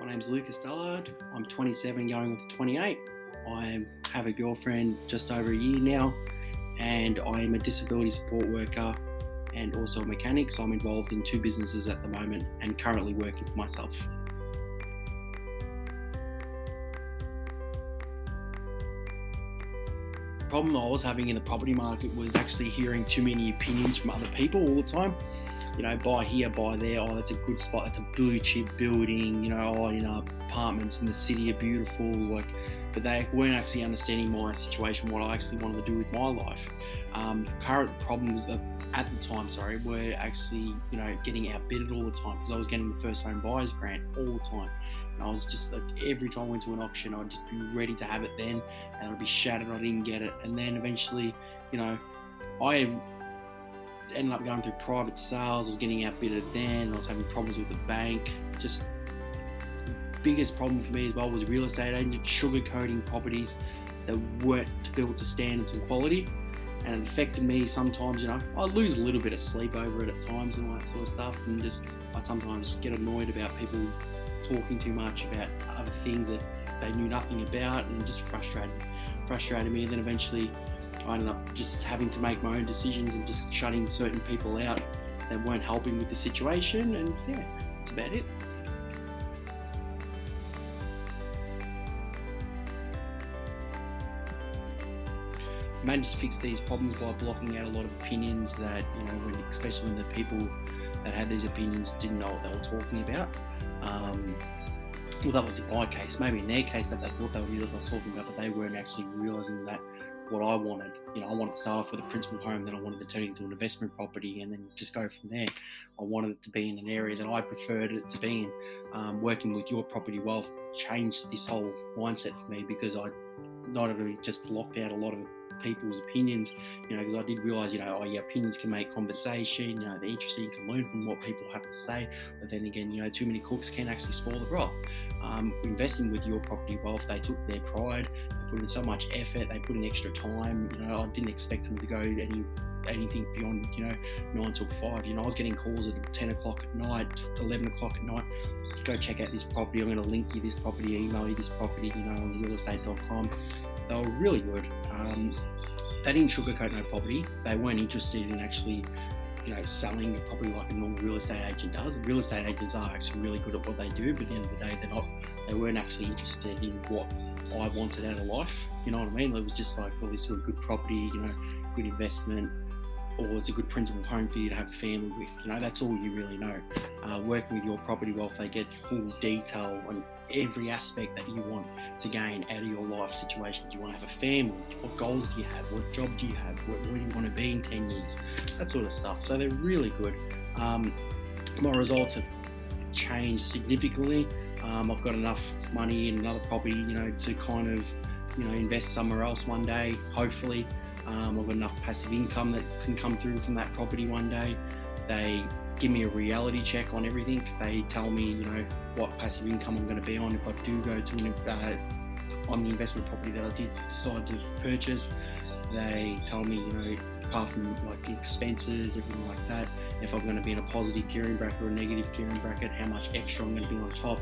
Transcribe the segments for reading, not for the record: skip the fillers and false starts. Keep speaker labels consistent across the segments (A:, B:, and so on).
A: My name's Lucas Dullard. I'm 27 going on to 28. I have a girlfriend just over a year now, and I am a disability support worker and also a mechanic, so I'm involved in 2 businesses at the moment and currently working for myself. The problem I was having in the property market was actually hearing too many opinions from other people all the time. Buy here, buy there, that's a good spot, that's a blue chip building, apartments in the city are beautiful, but they weren't actually understanding my situation, what I actually wanted to do with my life. The current problems at the time, were actually, getting outbidded all the time because I was getting the first home buyers grant all the time. And I was just every time I went to an auction, I'd just be ready to have it then, and I'd be shattered I didn't get it. And then eventually, I ended up going through private sales. I was getting outbidded then. I was having problems with the bank. Just biggest problem for me as well was real estate agents sugarcoating properties that weren't built to standards and quality, and it affected me sometimes. I'd lose a little bit of sleep over it at times and all that sort of stuff, and I'd sometimes just get annoyed about people talking too much about other things that they knew nothing about, and just frustrated me. And then eventually I ended up just having to make my own decisions and just shutting certain people out that weren't helping with the situation, and that's about it. I managed to fix these problems by blocking out a lot of opinions that, especially when the people that had these opinions didn't know what they were talking about. Well, that was in my case. Maybe in their case that they thought they were talking about, but they weren't actually realising that what I wanted. I wanted to start off with a principal home, then I wanted to turn it into an investment property, and then just go from there. I wanted it to be in an area that I preferred it to be in. Working with your property wealth changed this whole mindset for me, because I not only just blocked out a lot of people's opinions, because I did realise, your opinions can make conversation, they're interesting, you can learn from what people have to say, but then again, too many cooks can actually spoil the broth. Investing with your property wealth, they took their pride, they put in so much effort, they put in extra time. I didn't expect them to go anything beyond 9 till 5. I was getting calls at 10 o'clock at night, 11 o'clock at night. Go check out this property, I'm going to link you this property, email you this property, on realestate.com. They were really good. They didn't sugarcoat no property. They weren't interested in actually, selling a property like a normal real estate agent does. Real estate agents are actually really good at what they do, but at the end of the day, they weren't actually interested in what I wanted out of life. You know what I mean? It was just like, well, this is a good property, good investment, or it's a good principal home for you to have a family with. That's all you really know. Working with your property wealth, they get full detail on every aspect that you want to gain out of your life situation. Do you want to have a family? What goals do you have? What job do you have? Where do you want to be in 10 years? That sort of stuff. So they're really good. My results have changed significantly. I've got enough money in another property, to kind of, invest somewhere else one day, hopefully. I've got enough passive income that can come through from that property one day. They give me a reality check on everything. They tell me, what passive income I'm going to be on if I do go to on the investment property that I did decide to purchase. They tell me, apart from like expenses, everything like that, if I'm going to be in a positive gearing bracket or a negative gearing bracket, how much extra I'm going to be on top,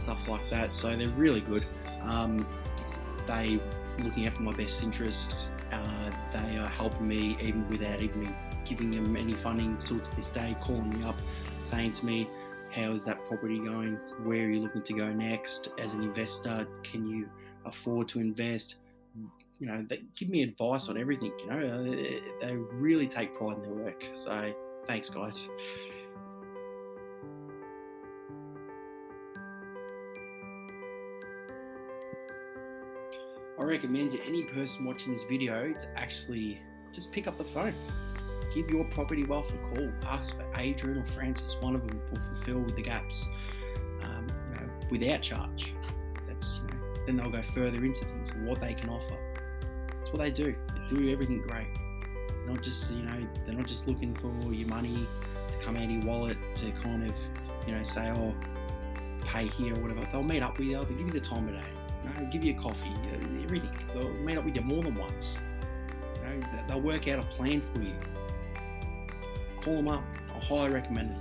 A: stuff like that. So they're really good. They looking after my best interests. They are helping me even without even me giving them any funding. Still to this day, calling me up, saying to me, how is that property going? Where are you looking to go next? As an investor, can you afford to invest? They give me advice on everything. They really take pride in their work. So thanks, guys. I recommend to any person watching this video to actually just pick up the phone. Give your property wealth a call. Ask for Adrian or Francis. One of them will fulfill the gaps, without charge. Then they'll go further into things and what they can offer. That's what they do. They do everything great. Not just, they're not just looking for your money to come out of your wallet to kind of, say, pay here or whatever. They'll meet up with you. They'll give you the time of day. Give you a coffee, everything. They'll meet up with you more than once. They'll work out a plan for you. Call them up. I highly recommend it.